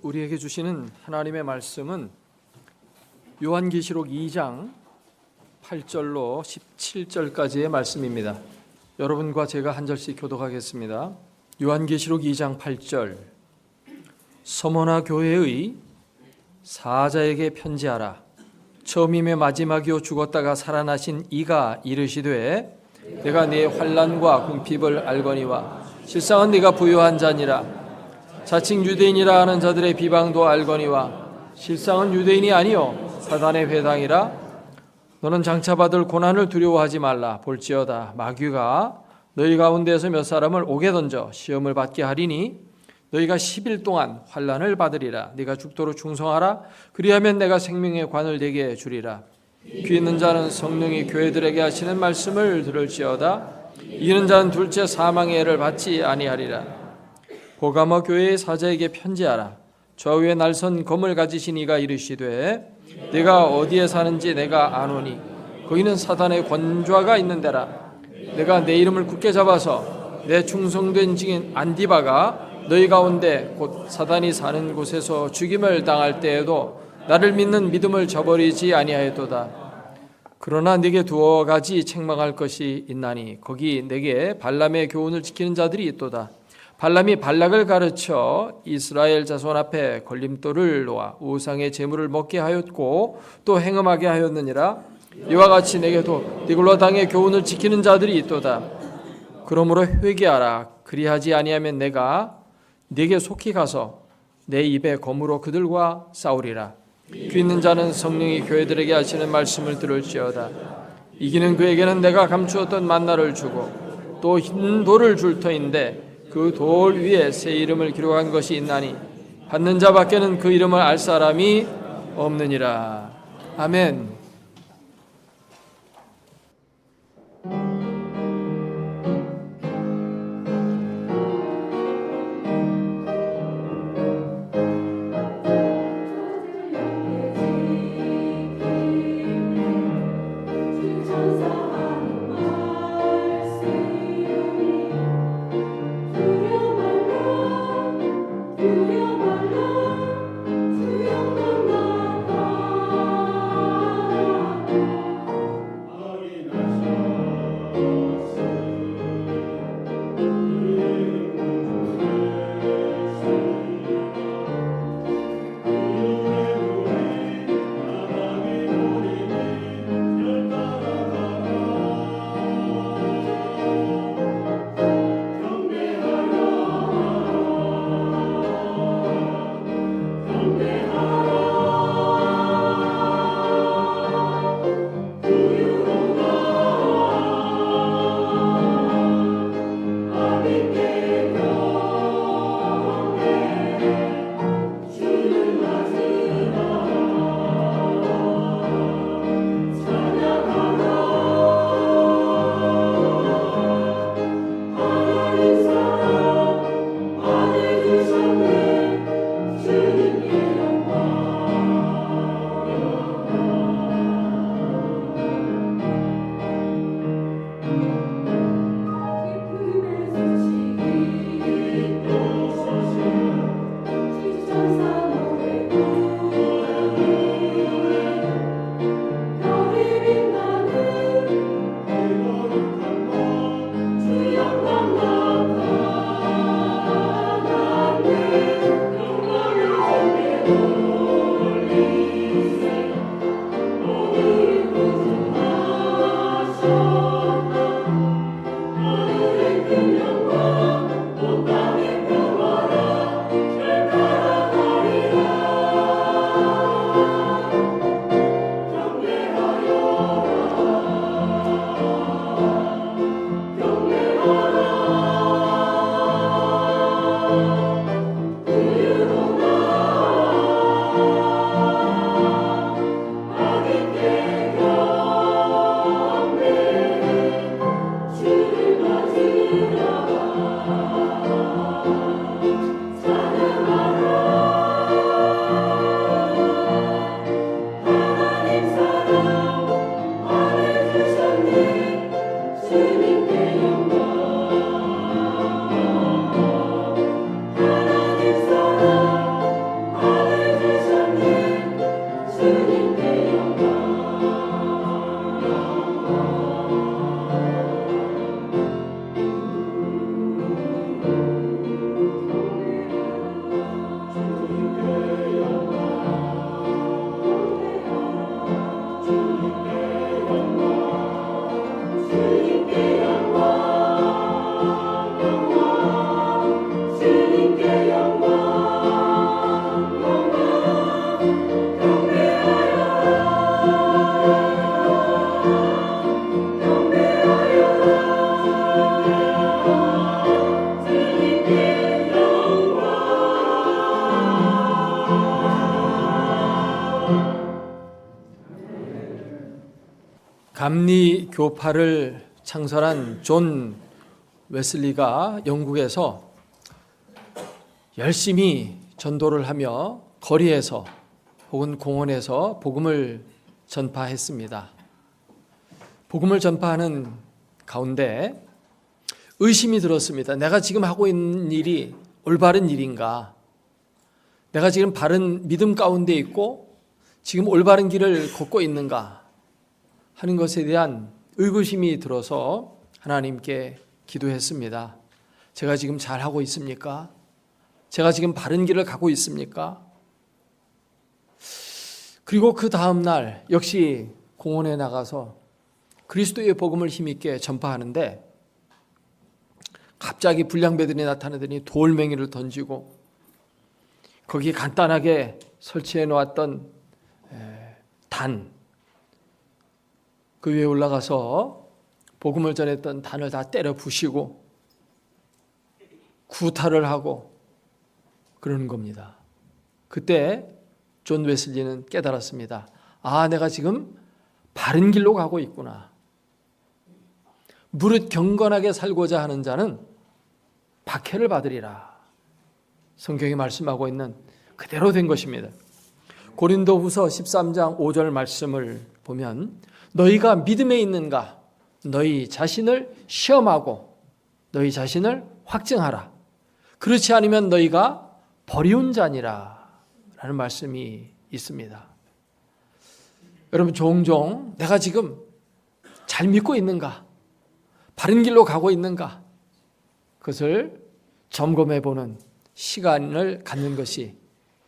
우리에게 주시는 하나님의 말씀은 요한계시록 2장 8절로 17절까지의 말씀입니다. 여러분과 제가 한 절씩 교독하겠습니다. 요한계시록 2장 8절. 서머나 교회의 사자에게 편지하라. 처음임의 마지막이요 죽었다가 살아나신 이가 이르시되 내가 네 환난과 궁핍을 알거니와 실상은 네가 부유한 자니라. 자칭 유대인이라 하는 자들의 비방도 알거니와 실상은 유대인이 아니요 사단의 회당이라. 너는 장차 받을 고난을 두려워하지 말라. 볼지어다 마귀가 너희 가운데에서 몇 사람을 옥에 던져 시험을 받게 하리니 너희가 10일 동안 환난을 받으리라. 네가 죽도록 충성하라. 그리하면 내가 생명의 관을 네게 주리라. 귀 있는 자는 성령이 교회들에게 하시는 말씀을 들을지어다. 이기는 자는 둘째 사망의 해를 받지 아니하리라. 보가모 교회의 사자에게 편지하라. 좌우에 날선 검을 가지신 이가 이르시되 내가 어디에 사는지 내가 아노니 거기는 사단의 권좌가 있는 데라. 내가 내 이름을 굳게 잡아서 내 충성된 증인 안디바가 너희 가운데 곧 사단이 사는 곳에서 죽임을 당할 때에도 나를 믿는 믿음을 저버리지 아니하였도다. 그러나 네게 두어 가지 책망할 것이 있나니 거기 내게 발람의 교훈을 지키는 자들이 있도다. 발람이 발락을 가르쳐 이스라엘 자손 앞에 걸림돌을 놓아 우상의 제물을 먹게 하였고 또 행음하게 하였느니라. 이와 같이 내게도 디글로 당의 교훈을 지키는 자들이 있도다. 그러므로 회개하라. 그리하지 아니하면 내가 네게 속히 가서 내 입에 검으로 그들과 싸우리라. 귀 있는 자는 성령이 교회들에게 하시는 말씀을 들을지어다. 이기는 그에게는 내가 감추었던 만나를 주고 또 흰 돌을 줄 터인데 그 돌 위에 새 이름을 기록한 것이 있나니 받는 자밖에는 그 이름을 알 사람이 없느니라. 아멘. 감리 교파를 창설한 존 웨슬리가 영국에서 열심히 전도를 하며 거리에서 혹은 공원에서 복음을 전파했습니다. 복음을 전파하는 가운데 의심이 들었습니다. 내가 지금 하고 있는 일이 올바른 일인가? 내가 지금 바른 믿음 가운데 있고 지금 올바른 길을 걷고 있는가? 하는 것에 대한 의구심이 들어서 하나님께 기도했습니다. 제가 지금 잘하고 있습니까? 제가 지금 바른 길을 가고 있습니까? 그리고 그 다음 날 역시 공원에 나가서 그리스도의 복음을 힘있게 전파하는데 갑자기 불량배들이 나타나더니 돌멩이를 던지고 거기에 간단하게 설치해 놓았던 그 위에 올라가서 복음을 전했던 단을 다 때려 부시고 구타를 하고 그러는 겁니다. 그때 존 웨슬리는 깨달았습니다. 아, 내가 지금 바른 길로 가고 있구나. 무릇 경건하게 살고자 하는 자는 박해를 받으리라. 성경이 말씀하고 있는 그대로 된 것입니다. 고린도후서 13장 5절 말씀을 보면 너희가 믿음에 있는가? 너희 자신을 시험하고 너희 자신을 확증하라. 그렇지 않으면 너희가 버리운 자니라 라는 말씀이 있습니다. 여러분, 종종 내가 지금 잘 믿고 있는가? 바른 길로 가고 있는가? 그것을 점검해 보는 시간을 갖는 것이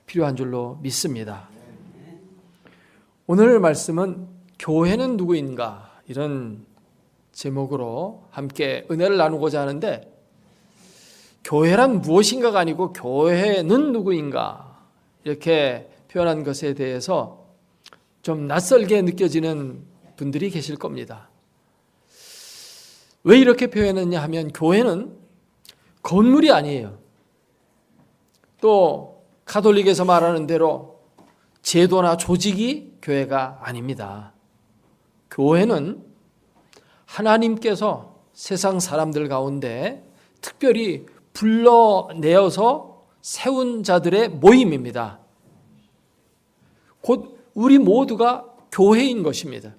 필요한 줄로 믿습니다. 오늘 말씀은 교회는 누구인가? 이런 제목으로 함께 은혜를 나누고자 하는데 교회란 무엇인가가 아니고 교회는 누구인가? 이렇게 표현한 것에 대해서 좀 낯설게 느껴지는 분들이 계실 겁니다. 왜 이렇게 표현했냐 하면 교회는 건물이 아니에요. 또 가톨릭에서 말하는 대로 제도나 조직이 교회가 아닙니다. 교회는 하나님께서 세상 사람들 가운데 특별히 불러내어서 세운 자들의 모임입니다. 곧 우리 모두가 교회인 것입니다.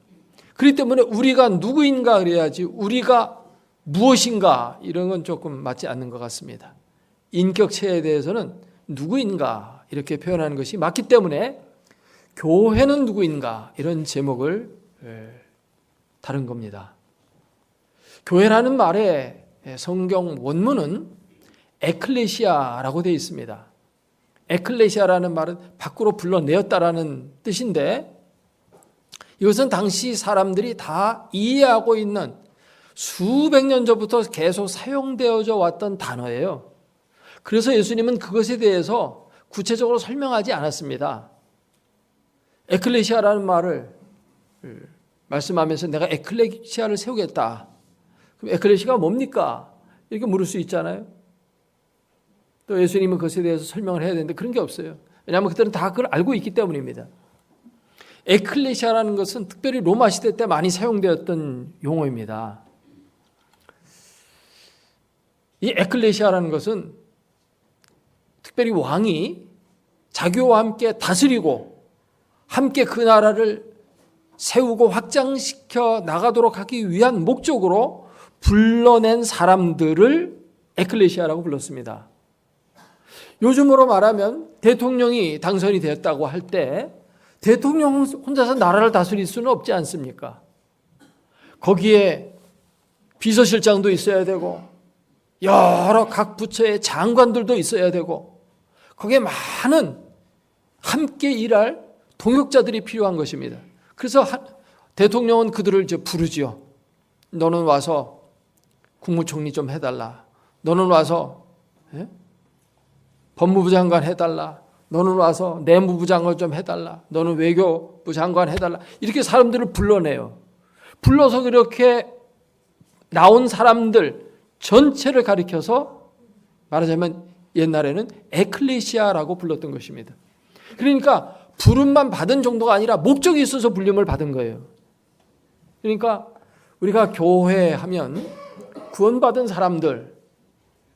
그렇기 때문에 우리가 누구인가 그래야지 우리가 무엇인가 이런 건 조금 맞지 않는 것 같습니다. 인격체에 대해서는 누구인가 이렇게 표현하는 것이 맞기 때문에 교회는 누구인가 이런 제목을 다른 겁니다. 교회라는 말의 성경 원문은 에클레시아라고 되어 있습니다. 에클레시아라는 말은 밖으로 불러내었다라는 뜻인데 이것은 당시 사람들이 다 이해하고 있는 수백 년 전부터 계속 사용되어져 왔던 단어예요. 그래서 예수님은 그것에 대해서 구체적으로 설명하지 않았습니다. 에클레시아라는 말을 말씀하면서 내가 에클레시아를 세우겠다. 그럼 에클레시아가 뭡니까? 이렇게 물을 수 있잖아요. 또 예수님은 그것에 대해서 설명을 해야 되는데 그런 게 없어요. 왜냐하면 그들은 다 그걸 알고 있기 때문입니다. 에클레시아라는 것은 특별히 로마 시대 때 많이 사용되었던 용어입니다. 이 에클레시아라는 것은 특별히 왕이 자교와 함께 다스리고 함께 그 나라를 세우고 확장시켜 나가도록 하기 위한 목적으로 불러낸 사람들을 에클레시아라고 불렀습니다. 요즘으로 말하면 대통령이 당선이 되었다고 할 때 대통령 혼자서 나라를 다스릴 수는 없지 않습니까? 거기에 비서실장도 있어야 되고 여러 각 부처의 장관들도 있어야 되고 거기에 많은 함께 일할 동역자들이 필요한 것입니다. 그래서 대통령은 그들을 부르지요. 너는 와서 국무총리 좀 해달라. 너는 와서 법무부 장관 해달라. 너는 와서 내무부 장관 좀 해달라. 너는 외교부 장관 해달라. 이렇게 사람들을 불러내요. 불러서 그렇게 나온 사람들 전체를 가리켜서 말하자면 옛날에는 에클레시아라고 불렀던 것입니다. 그러니까 부름만 받은 정도가 아니라 목적이 있어서 불림을 받은 거예요. 그러니까 우리가 교회 하면 구원받은 사람들,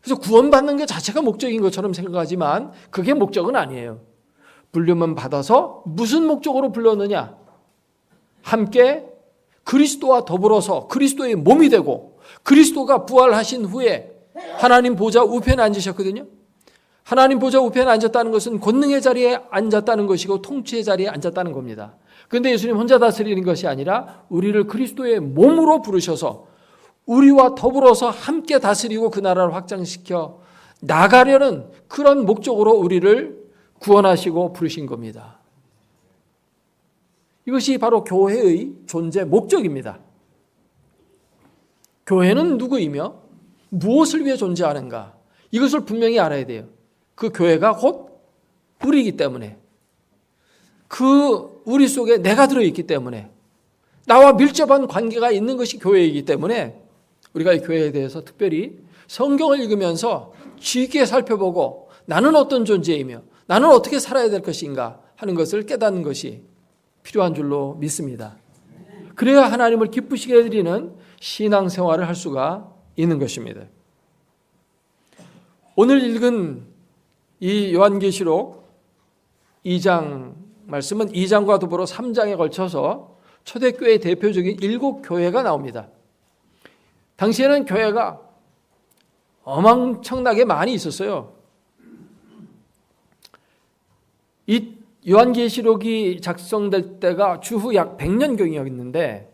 그래서 구원받는 게 자체가 목적인 것처럼 생각하지만 그게 목적은 아니에요. 부름은 받아서 무슨 목적으로 불렀느냐? 함께 그리스도와 더불어서 그리스도의 몸이 되고, 그리스도가 부활하신 후에 하나님 보좌 우편에 앉으셨거든요. 하나님 보좌 우편에 앉았다는 것은 권능의 자리에 앉았다는 것이고 통치의 자리에 앉았다는 겁니다. 그런데 예수님 혼자 다스리는 것이 아니라 우리를 그리스도의 몸으로 부르셔서 우리와 더불어서 함께 다스리고 그 나라를 확장시켜 나가려는 그런 목적으로 우리를 구원하시고 부르신 겁니다. 이것이 바로 교회의 존재 목적입니다. 교회는 누구이며 무엇을 위해 존재하는가? 이것을 분명히 알아야 돼요. 그 교회가 곧 우리이기 때문에, 그 우리 속에 내가 들어있기 때문에, 나와 밀접한 관계가 있는 것이 교회이기 때문에 우리가 이 교회에 대해서 특별히 성경을 읽으면서 깊게 살펴보고 나는 어떤 존재이며 나는 어떻게 살아야 될 것인가 하는 것을 깨닫는 것이 필요한 줄로 믿습니다. 그래야 하나님을 기쁘시게 해드리는 신앙생활을 할 수가 있는 것입니다. 오늘 읽은 이 요한계시록 2장 말씀은 2장과 더불어 3장에 걸쳐서 초대교회의 대표적인 7교회가 나옵니다. 당시에는 교회가 어마어마하게 많이 있었어요. 이 요한계시록이 작성될 때가 주후 약 100년경이었는데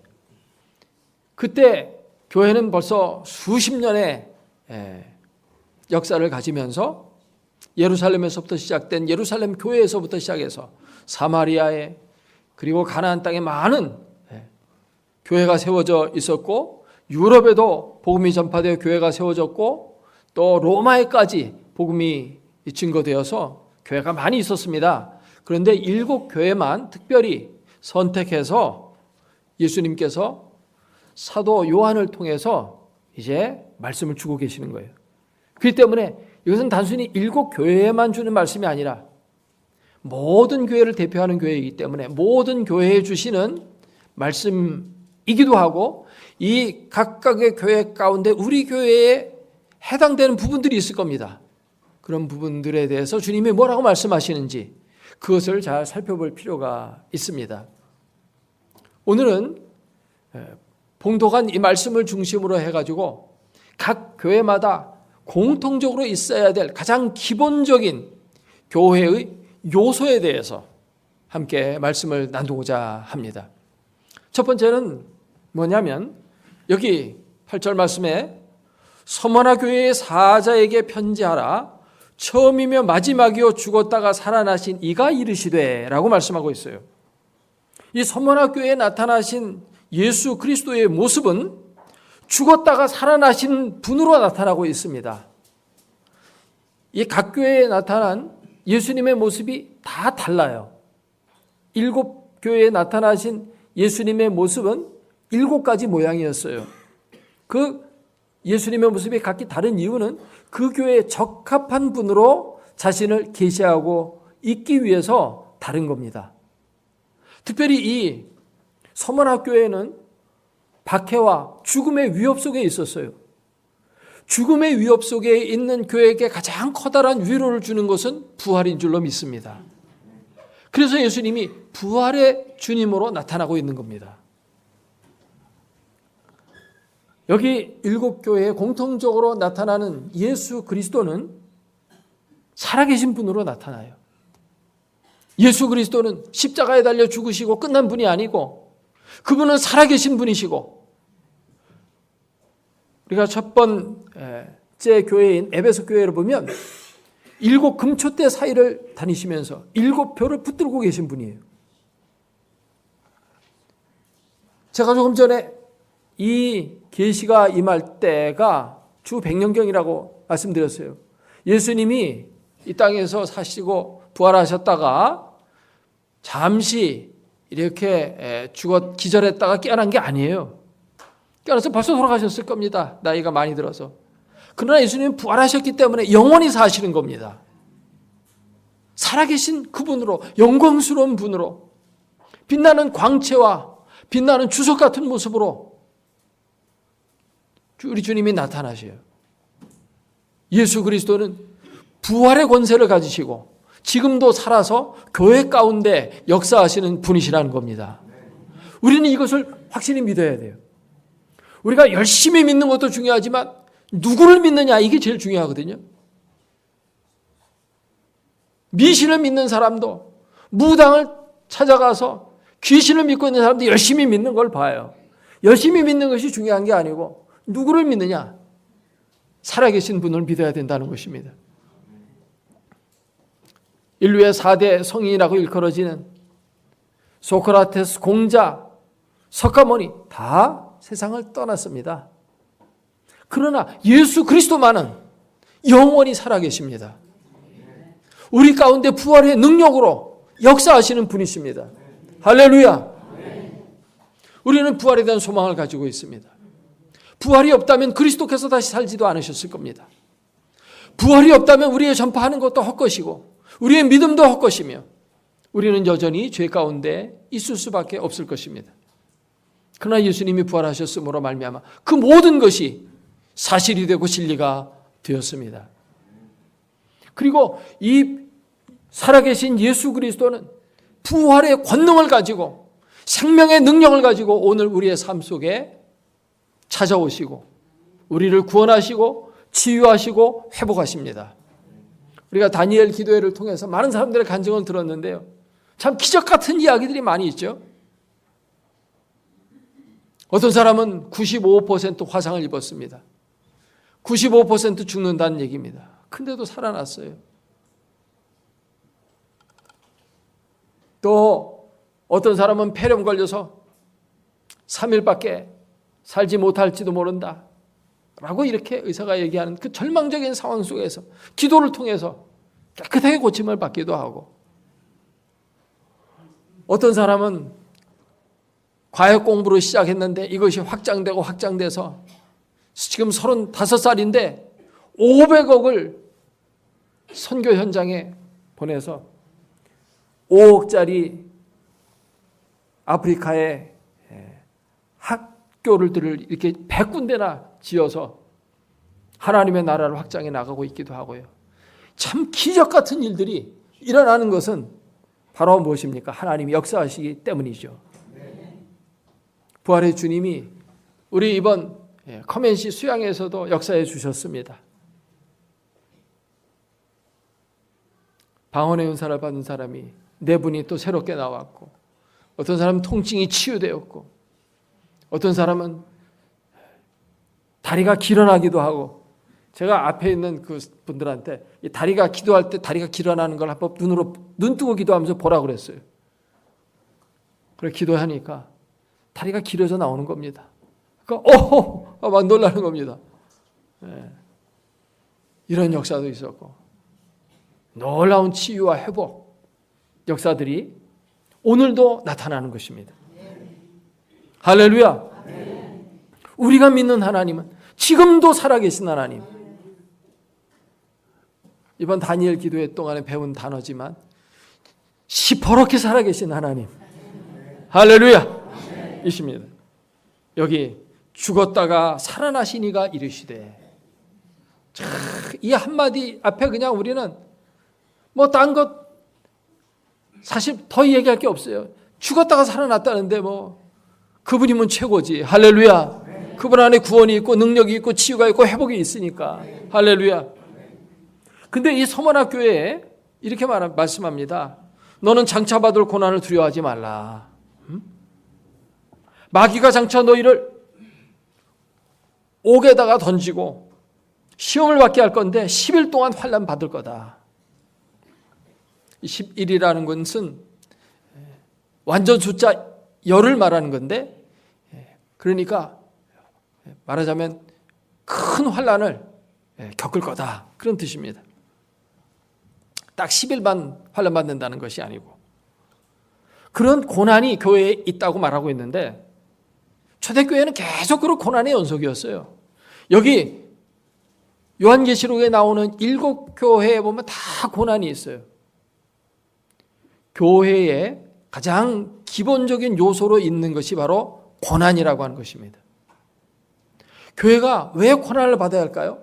그때 교회는 벌써 수십 년의 역사를 가지면서 예루살렘에서부터 시작된 예루살렘 교회에서부터 시작해서 사마리아에 그리고 가나안 땅에 많은 교회가 세워져 있었고, 유럽에도 복음이 전파되어 교회가 세워졌고, 또 로마에까지 복음이 증거되어서 교회가 많이 있었습니다. 그런데 7교회만 특별히 선택해서 예수님께서 사도 요한을 통해서 이제 말씀을 주고 계시는 거예요. 그렇기 때문에 이것은 단순히 7교회에만 주는 말씀이 아니라 모든 교회를 대표하는 교회이기 때문에 모든 교회에 주시는 말씀이기도 하고, 이 각각의 교회 가운데 우리 교회에 해당되는 부분들이 있을 겁니다. 그런 부분들에 대해서 주님이 뭐라고 말씀하시는지 그것을 잘 살펴볼 필요가 있습니다. 오늘은 봉독한 이 말씀을 중심으로 해가지고 각 교회마다 공통적으로 있어야 될 가장 기본적인 교회의 요소에 대해서 함께 말씀을 나누고자 합니다. 첫 번째는 뭐냐면 여기 8절 말씀에 서머나 교회의 사자에게 편지하라. 처음이며 마지막이요 죽었다가 살아나신 이가 이르시되 라고 말씀하고 있어요. 이 서머나 교회에 나타나신 예수 그리스도의 모습은 죽었다가 살아나신 분으로 나타나고 있습니다. 이 각 교회에 나타난 예수님의 모습이 다 달라요. 7교회에 나타나신 예수님의 모습은 7가지 모양이었어요. 그 예수님의 모습이 각기 다른 이유는 그 교회에 적합한 분으로 자신을 계시하고 있기 위해서 다른 겁니다. 특별히 이 서머나 교회는 박해와 죽음의 위협 속에 있었어요. 죽음의 위협 속에 있는 교회에게 가장 커다란 위로를 주는 것은 부활인 줄로 믿습니다. 그래서 예수님이 부활의 주님으로 나타나고 있는 겁니다. 여기 7교회에 공통적으로 나타나는 예수 그리스도는 살아계신 분으로 나타나요. 예수 그리스도는 십자가에 달려 죽으시고 끝난 분이 아니고 그분은 살아계신 분이시고, 우리가 첫 번째 교회인 에베소 교회를 보면 7 금초대 사이를 다니시면서 7 표를 붙들고 계신 분이에요. 제가 조금 전에 이 계시가 임할 때가 주 100년경이라고 말씀드렸어요. 예수님이 이 땅에서 사시고 부활하셨다가 잠시 이렇게 기절했다가 깨어난 게 아니에요. 깨어나서 벌써 돌아가셨을 겁니다. 나이가 많이 들어서. 그러나 예수님은 부활하셨기 때문에 영원히 사시는 겁니다. 살아계신 그분으로, 영광스러운 분으로, 빛나는 광채와 빛나는 주석 같은 모습으로 우리 주님이 나타나셔요. 예수 그리스도는 부활의 권세를 가지시고 지금도 살아서 교회 가운데 역사하시는 분이시라는 겁니다. 우리는 이것을 확실히 믿어야 돼요. 우리가 열심히 믿는 것도 중요하지만 누구를 믿느냐, 이게 제일 중요하거든요. 미신을 믿는 사람도, 무당을 찾아가서 귀신을 믿고 있는 사람도 열심히 믿는 걸 봐요. 열심히 믿는 것이 중요한 게 아니고 누구를 믿느냐, 살아계신 분을 믿어야 된다는 것입니다. 인류의 4대 성인이라고 일컬어지는 소크라테스, 공자, 석가모니 다 세상을 떠났습니다. 그러나 예수 그리스도만은 영원히 살아계십니다. 우리 가운데 부활의 능력으로 역사하시는 분이십니다. 할렐루야. 우리는 부활에 대한 소망을 가지고 있습니다. 부활이 없다면 그리스도께서 다시 살지도 않으셨을 겁니다. 부활이 없다면 우리의 전파하는 것도 헛것이고 우리의 믿음도 헛것이며 우리는 여전히 죄 가운데 있을 수밖에 없을 것입니다. 그러나 예수님이 부활하셨으므로 말미암아 그 모든 것이 사실이 되고 진리가 되었습니다. 그리고 이 살아계신 예수 그리스도는 부활의 권능을 가지고 생명의 능력을 가지고 오늘 우리의 삶 속에 찾아오시고 우리를 구원하시고 치유하시고 회복하십니다. 우리가 다니엘 기도회를 통해서 많은 사람들의 간증을 들었는데요. 참 기적 같은 이야기들이 많이 있죠. 어떤 사람은 95% 화상을 입었습니다. 95% 죽는다는 얘기입니다. 근데도 살아났어요. 또 어떤 사람은 폐렴 걸려서 3일밖에 살지 못할지도 모른다 라고 이렇게 의사가 얘기하는 그 절망적인 상황 속에서 기도를 통해서 깨끗하게 고침을 받기도 하고, 어떤 사람은 과학 공부를 시작했는데 이것이 확장되고 확장돼서 지금 35살인데 500억을 선교 현장에 보내서 5억짜리 아프리카의 학교를 이렇게 100군데나 지어서 하나님의 나라를 확장해 나가고 있기도 하고요. 참 기적 같은 일들이 일어나는 것은 바로 무엇입니까? 하나님이 역사하시기 때문이죠. 부활의 주님이 우리 이번 커맨시 수양에서도 역사해 주셨습니다. 방언의 은사를 받은 사람이 4분이 또 새롭게 나왔고, 어떤 사람은 통증이 치유되었고, 어떤 사람은 다리가 길어나기도 하고, 제가 앞에 있는 그 분들한테 이 다리가 기도할 때 다리가 길어나는 걸 한번 눈 뜨고 기도하면서 보라고 그랬어요. 그래 기도하니까 다리가 길어져 나오는 겁니다. 그러니까 막 놀라는 겁니다. 이런 역사도 있었고, 놀라운 치유와 회복 역사들이 오늘도 나타나는 것입니다. 할렐루야. 우리가 믿는 하나님은 지금도 살아계신 하나님. 이번 다니엘 기도회 동안에 배운 단어지만 시퍼렇게 살아계신 하나님. 할렐루야. 이십니다. 여기 죽었다가 살아나시니가 이르시되, 이 한마디 앞에 그냥 우리는 뭐 딴 것 사실 더 얘기할 게 없어요. 죽었다가 살아났다는데 뭐 그분이면 최고지. 할렐루야. 그분 안에 구원이 있고 능력이 있고 치유가 있고 회복이 있으니까. 할렐루야. 근데 이 서머나 교회에 이렇게 말씀합니다. 너는 장차받을 고난을 두려워하지 말라. 마귀가 장차 너희를 옥에다가 던지고 시험을 받게 할 건데 10일 동안 환난 받을 거다. 10일이라는 것은 완전 숫자 열을 말하는 건데, 그러니까 말하자면 큰 환난을 겪을 거다, 그런 뜻입니다. 딱 10일만 환난 받는다는 것이 아니고, 그런 고난이 교회에 있다고 말하고 있는데 초대교회는 계속 그런 고난의 연속이었어요. 여기 요한계시록에 나오는 7교회에 보면 다 고난이 있어요. 교회의 가장 기본적인 요소로 있는 것이 바로 고난이라고 하는 것입니다. 교회가 왜 고난을 받아야 할까요?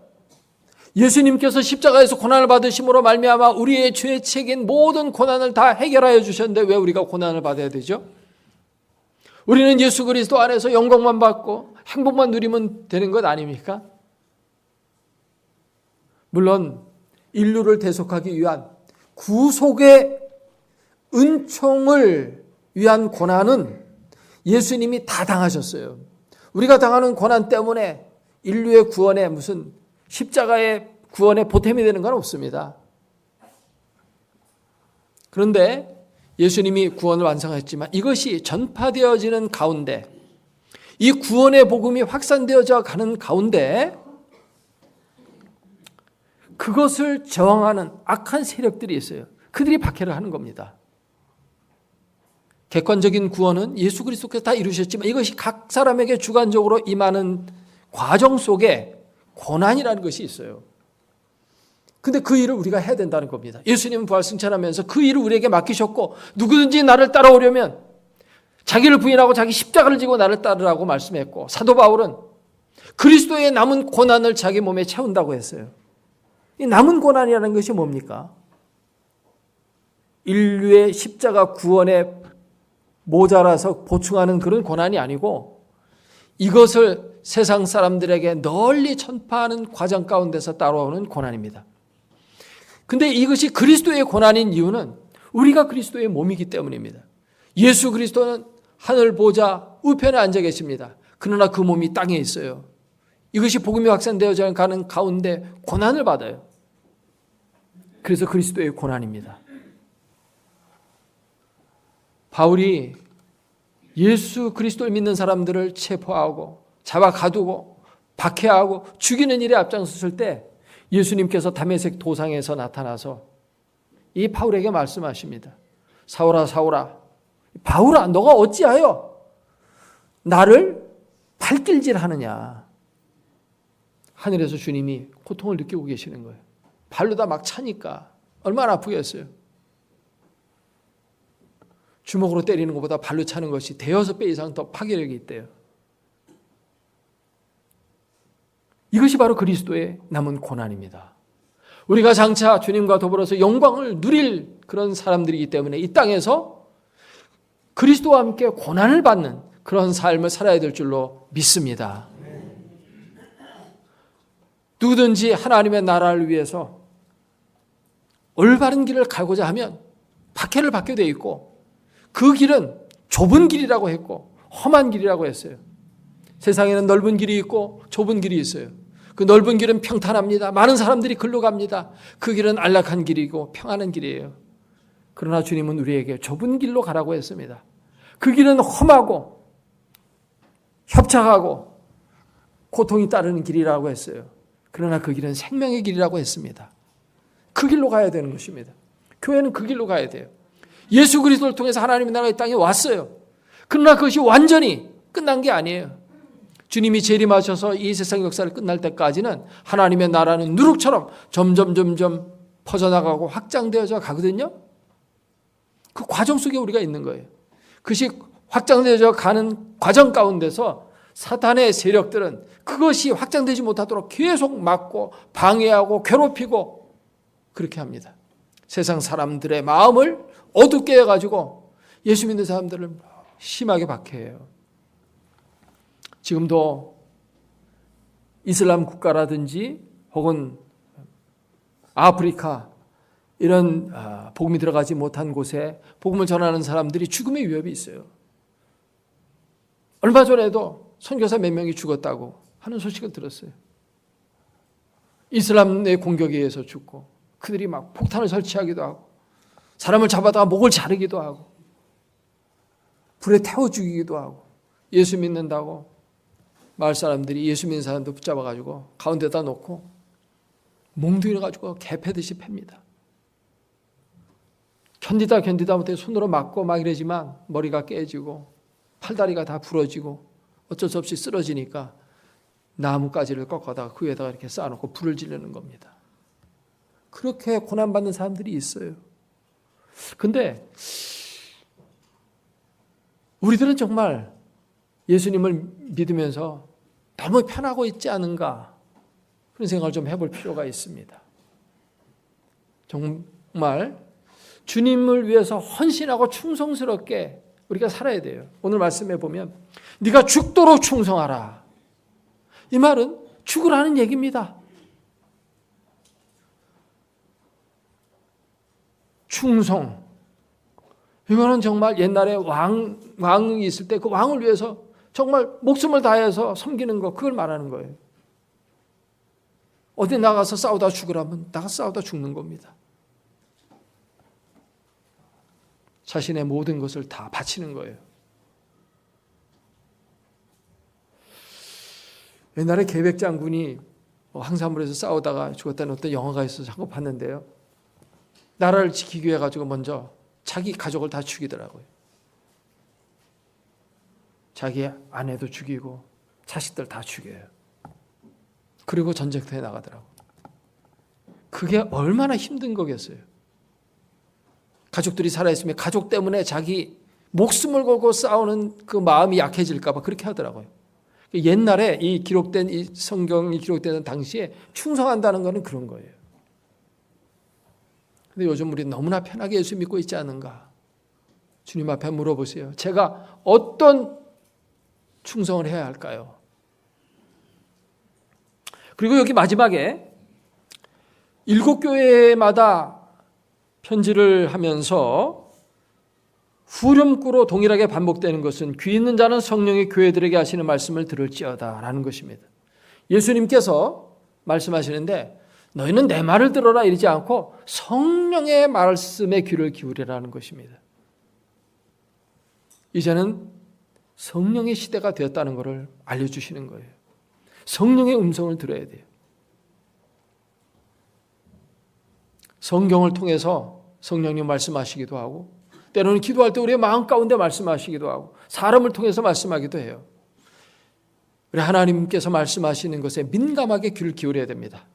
예수님께서 십자가에서 고난을 받으심으로 말미암아 우리의 죄의 책인 모든 고난을 다 해결하여 주셨는데 왜 우리가 고난을 받아야 되죠? 우리는 예수 그리스도 안에서 영광만 받고 행복만 누리면 되는 것 아닙니까? 물론 인류를 대속하기 위한 구속의 은총을 위한 고난은 예수님이 다 당하셨어요. 우리가 당하는 고난 때문에 인류의 구원에 무슨 십자가의 구원에 보탬이 되는 건 없습니다. 그런데 예수님이 구원을 완성했지만 이것이 전파되어지는 가운데, 이 구원의 복음이 확산되어져 가는 가운데 그것을 저항하는 악한 세력들이 있어요. 그들이 박해를 하는 겁니다. 객관적인 구원은 예수 그리스도께서 다 이루셨지만 이것이 각 사람에게 주관적으로 임하는 과정 속에 고난이라는 것이 있어요. 근데 그 일을 우리가 해야 된다는 겁니다. 예수님은 부활 승천하면서 그 일을 우리에게 맡기셨고 누구든지 나를 따라오려면 자기를 부인하고 자기 십자가를 지고 나를 따르라고 말씀했고, 사도 바울은 그리스도의 남은 고난을 자기 몸에 채운다고 했어요. 이 남은 고난이라는 것이 뭡니까? 인류의 십자가 구원에 모자라서 보충하는 그런 고난이 아니고 이것을 세상 사람들에게 널리 전파하는 과정 가운데서 따라오는 고난입니다. 근데 이것이 그리스도의 고난인 이유는 우리가 그리스도의 몸이기 때문입니다. 예수 그리스도는 하늘 보좌 우편에 앉아 계십니다. 그러나 그 몸이 땅에 있어요. 이것이 복음이 확산되어져 가는 가운데 고난을 받아요. 그래서 그리스도의 고난입니다. 바울이 예수 그리스도를 믿는 사람들을 체포하고 잡아 가두고 박해하고 죽이는 일에 앞장섰을 때 예수님께서 다메섹 도상에서 나타나서 이 바울에게 말씀하십니다. 사울아 사울아, 바울아 너가 어찌하여 나를 발길질하느냐. 하늘에서 주님이 고통을 느끼고 계시는 거예요. 발로 다 막 차니까 얼마나 아프겠어요. 주먹으로 때리는 것보다 발로 차는 것이 대여섯 배 이상 더 파괴력이 있대요. 이것이 바로 그리스도의 남은 고난입니다. 우리가 장차 주님과 더불어서 영광을 누릴 그런 사람들이기 때문에 이 땅에서 그리스도와 함께 고난을 받는 그런 삶을 살아야 될 줄로 믿습니다. 누구든지 하나님의 나라를 위해서 올바른 길을 가고자 하면 박해를 받게 되어 있고 그 길은 좁은 길이라고 했고 험한 길이라고 했어요. 세상에는 넓은 길이 있고 좁은 길이 있어요. 그 넓은 길은 평탄합니다. 많은 사람들이 글로 갑니다. 그 길은 안락한 길이고 평안한 길이에요. 그러나 주님은 우리에게 좁은 길로 가라고 했습니다. 그 길은 험하고 협착하고 고통이 따르는 길이라고 했어요. 그러나 그 길은 생명의 길이라고 했습니다. 그 길로 가야 되는 것입니다. 교회는 그 길로 가야 돼요. 예수 그리스도를 통해서 하나님의 나라가 이 땅에 왔어요. 그러나 그것이 완전히 끝난 게 아니에요. 주님이 재림하셔서 이 세상 역사를 끝날 때까지는 하나님의 나라는 누룩처럼 점점 퍼져나가고 확장되어져 가거든요. 그 과정 속에 우리가 있는 거예요. 그것이 확장되어져 가는 과정 가운데서 사탄의 세력들은 그것이 확장되지 못하도록 계속 막고 방해하고 괴롭히고 그렇게 합니다. 세상 사람들의 마음을 어둡게 해가지고 예수 믿는 사람들을 심하게 박해해요. 지금도 이슬람 국가라든지 혹은 아프리카 이런 복음이 들어가지 못한 곳에 복음을 전하는 사람들이 죽음의 위협이 있어요. 얼마 전에도 선교사 몇 명이 죽었다고 하는 소식을 들었어요. 이슬람의 공격에 의해서 죽고 그들이 막 폭탄을 설치하기도 하고 사람을 잡아다가 목을 자르기도 하고 불에 태워 죽이기도 하고 예수 믿는다고 마을 사람들이 예수 믿는 사람들 붙잡아가지고 가운데다 놓고 몽둥이를 개패듯이 팹니다. 견디다 못해 손으로 맞고 막 이러지만 머리가 깨지고 팔다리가 다 부러지고 어쩔 수 없이 쓰러지니까 나뭇가지를 꺾어다가 그 위에다가 이렇게 쌓아놓고 불을 지르는 겁니다. 그렇게 고난받는 사람들이 있어요. 근데 우리들은 정말 예수님을 믿으면서 너무 편하고 있지 않은가 그런 생각을 좀 해볼 필요가 있습니다. 정말 주님을 위해서 헌신하고 충성스럽게 우리가 살아야 돼요. 오늘 말씀해 보면 네가 죽도록 충성하라. 이 말은 죽으라는 얘기입니다. 충성. 이거는 정말 옛날에 왕이 있을 때 그 왕을 위해서 정말 목숨을 다해서 섬기는 거, 그걸 말하는 거예요. 어디 나가서 싸우다 죽으라면 나가서 싸우다 죽는 겁니다. 자신의 모든 것을 다 바치는 거예요. 옛날에 계백 장군이 항사물에서 싸우다가 죽었다는 어떤 영화가 있어서 잠깐 봤는데요. 나라를 지키기 위해 가지고 먼저 자기 가족을 다 죽이더라고요. 자기 아내도 죽이고 자식들 다 죽여요. 그리고 전쟁터에 나가더라고요. 그게 얼마나 힘든 거겠어요. 가족들이 살아있으면 가족 때문에 자기 목숨을 걸고 싸우는 그 마음이 약해질까 봐 그렇게 하더라고요. 옛날에 이 성경이 기록되는 당시에 충성한다는 것은 그런 거예요. 근데 요즘 우리 너무나 편하게 예수 믿고 있지 않은가? 주님 앞에 물어보세요. 제가 어떤 충성을 해야 할까요? 그리고 여기 마지막에 7교회마다 편지를 하면서 후렴구로 동일하게 반복되는 것은 귀 있는 자는 성령이 교회들에게 하시는 말씀을 들을지어다 라는 것입니다. 예수님께서 말씀하시는데 너희는 내 말을 들어라 이러지 않고 성령의 말씀에 귀를 기울이라는 것입니다. 이제는 성령의 시대가 되었다는 것을 알려주시는 거예요. 성령의 음성을 들어야 돼요. 성경을 통해서 성령님 말씀하시기도 하고 때로는 기도할 때 우리의 마음 가운데 말씀하시기도 하고 사람을 통해서 말씀하기도 해요. 우리 하나님께서 말씀하시는 것에 민감하게 귀를 기울여야 됩니다.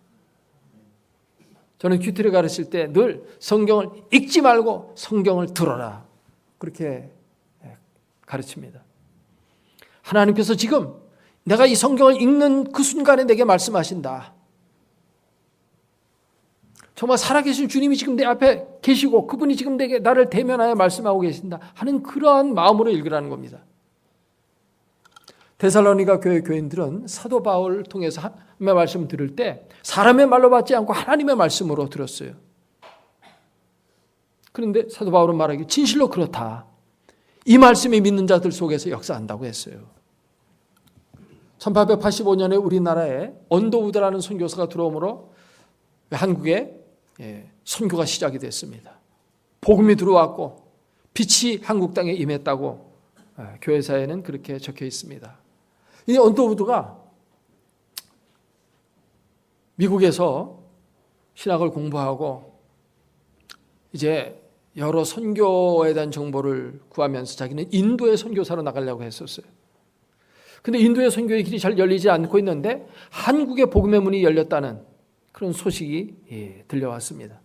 저는 큐티를 가르칠 때 늘 성경을 읽지 말고 성경을 들어라 그렇게 가르칩니다. 하나님께서 지금 내가 이 성경을 읽는 그 순간에 내게 말씀하신다. 정말 살아계신 주님이 지금 내 앞에 계시고 그분이 지금 내게 나를 대면하여 말씀하고 계신다 하는 그러한 마음으로 읽으라는 겁니다. 데살로니가 교회 교인들은 사도 바울을 통해서 하나님의 말씀을 들을 때 사람의 말로 받지 않고 하나님의 말씀으로 들었어요. 그런데 사도 바울은 말하기 진실로 그렇다. 이 말씀이 믿는 자들 속에서 역사한다고 했어요. 1885년에 우리나라에 언더우드라는 선교사가 들어오므로 한국에 선교가 시작이 됐습니다. 복음이 들어왔고 빛이 한국 땅에 임했다고 교회사에는 그렇게 적혀 있습니다. 이 언더우드가 미국에서 신학을 공부하고 이제 여러 선교에 대한 정보를 구하면서 자기는 인도의 선교사로 나가려고 했었어요. 근데 인도의 선교의 길이 잘 열리지 않고 있는데 한국의 복음의 문이 열렸다는 그런 소식이 들려왔습니다.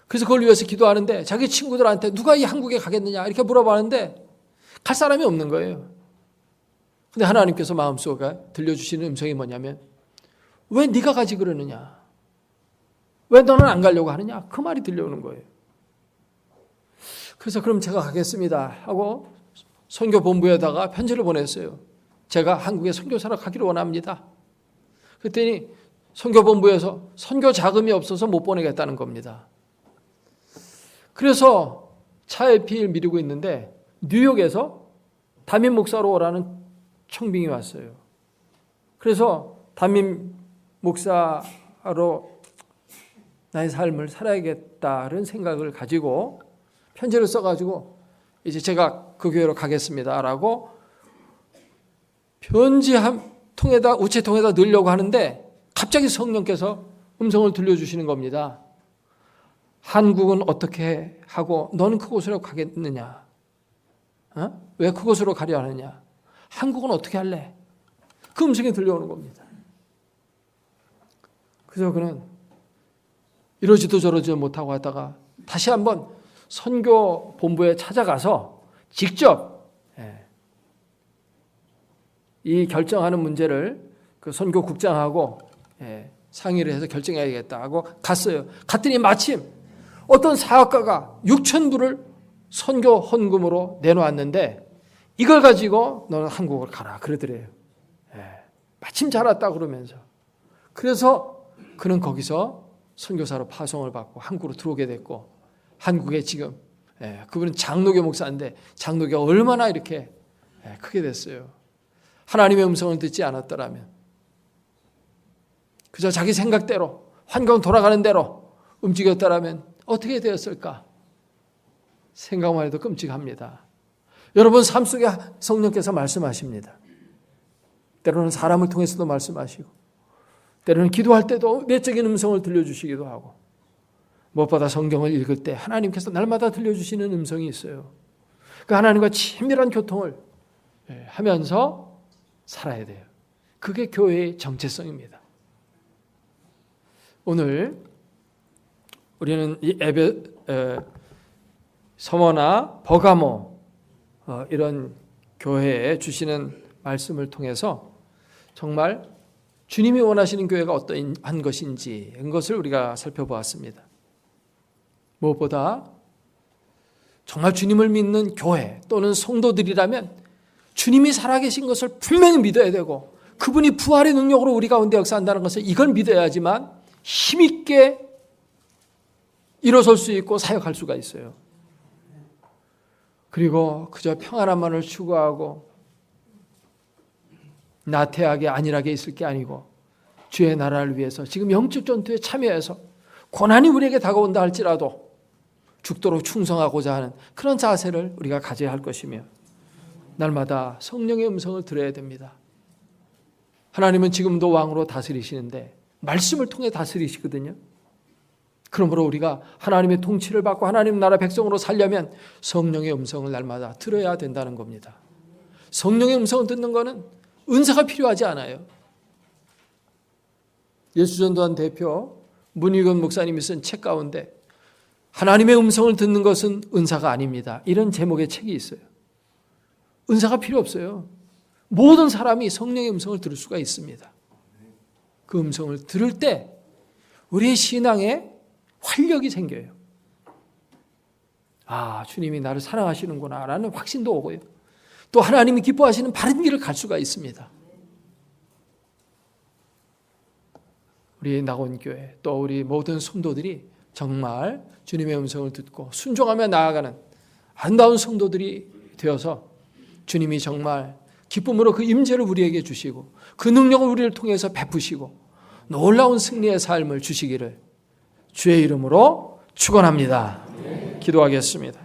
그래서 그걸 위해서 기도하는데 자기 친구들한테 누가 이 한국에 가겠느냐 이렇게 물어봤는데 갈 사람이 없는 거예요. 근데 하나님께서 마음속에 들려주시는 음성이 뭐냐면 왜 네가 가지 그러느냐? 왜 너는 안 가려고 하느냐? 그 말이 들려오는 거예요. 그래서 그럼 제가 가겠습니다 하고 선교본부에다가 편지를 보냈어요. 제가 한국에 선교사로 가기를 원합니다. 그랬더니 선교본부에서 선교 자금이 없어서 못 보내겠다는 겁니다. 그래서 차에 피를 미루고 있는데 뉴욕에서 담임 목사로 오라는 청빙이 왔어요. 그래서 담임 목사로 나의 삶을 살아야겠다는 생각을 가지고 편지를 써가지고 이제 제가 그 교회로 가겠습니다라고 편지 한 통에다 우체통에다 넣으려고 하는데 갑자기 성령께서 음성을 들려주시는 겁니다. 한국은 어떻게 하고 너는 그곳으로 가겠느냐? 왜 그곳으로 가려 하느냐? 한국은 어떻게 할래? 그 음성이 들려오는 겁니다. 그래서 그는 이러지도 저러지도 못하고 하다가 다시 한번 선교 본부에 찾아가서 직접 이 결정하는 문제를 그 선교국장하고 상의를 해서 결정해야겠다 하고 갔어요. 갔더니 마침 어떤 사학가가 6,000불을 선교 헌금으로 내놓았는데 이걸 가지고 너는 한국을 가라 그러더래요. 마침 잘 왔다 그러면서. 그래서 그는 거기서 선교사로 파송을 받고 한국으로 들어오게 됐고, 한국에 지금 그분은 장로교 목사인데 장로교가 얼마나 이렇게 크게 됐어요. 하나님의 음성을 듣지 않았더라면, 그저 자기 생각대로 환경 돌아가는 대로 움직였더라면 어떻게 되었을까 생각만 해도 끔찍합니다. 여러분 삶 속에 성령께서 말씀하십니다. 때로는 사람을 통해서도 말씀하시고, 때로는 기도할 때도 내적인 음성을 들려주시기도 하고, 무엇보다 성경을 읽을 때 하나님께서 날마다 들려주시는 음성이 있어요. 그 하나님과 친밀한 교통을 하면서 살아야 돼요. 그게 교회의 정체성입니다. 오늘 우리는 이 서머나 버가모 이런 교회에 주시는 말씀을 통해서 정말 주님이 원하시는 교회가 어떠한 것인지 이것을 우리가 살펴보았습니다. 무엇보다 정말 주님을 믿는 교회 또는 성도들이라면 주님이 살아계신 것을 분명히 믿어야 되고, 그분이 부활의 능력으로 우리 가운데 역사한다는 것을 이걸 믿어야지만 힘있게 일어설 수 있고 사역할 수가 있어요. 그리고 그저 평안함만을 추구하고 나태하게 안일하게 있을 게 아니고, 주의 나라를 위해서 지금 영적 전투에 참여해서 고난이 우리에게 다가온다 할지라도 죽도록 충성하고자 하는 그런 자세를 우리가 가져야 할 것이며, 날마다 성령의 음성을 들어야 됩니다. 하나님은 지금도 왕으로 다스리시는데 말씀을 통해 다스리시거든요. 그러므로 우리가 하나님의 통치를 받고 하나님 나라 백성으로 살려면 성령의 음성을 날마다 들어야 된다는 겁니다. 성령의 음성을 듣는 것은 은사가 필요하지 않아요. 예수전도단 대표 문희근 목사님이 쓴 책 가운데 하나님의 음성을 듣는 것은 은사가 아닙니다, 이런 제목의 책이 있어요. 은사가 필요 없어요. 모든 사람이 성령의 음성을 들을 수가 있습니다. 그 음성을 들을 때 우리의 신앙에 활력이 생겨요. 아, 주님이 나를 사랑하시는구나 라는 확신도 오고요. 또 하나님이 기뻐하시는 바른 길을 갈 수가 있습니다. 우리 낙원교회 또 우리 모든 성도들이 정말 주님의 음성을 듣고 순종하며 나아가는 아름다운 성도들이 되어서 주님이 정말 기쁨으로 그 임재를 우리에게 주시고 그 능력을 우리를 통해서 베푸시고 놀라운 승리의 삶을 주시기를 주의 이름으로 축원합니다. 기도하겠습니다.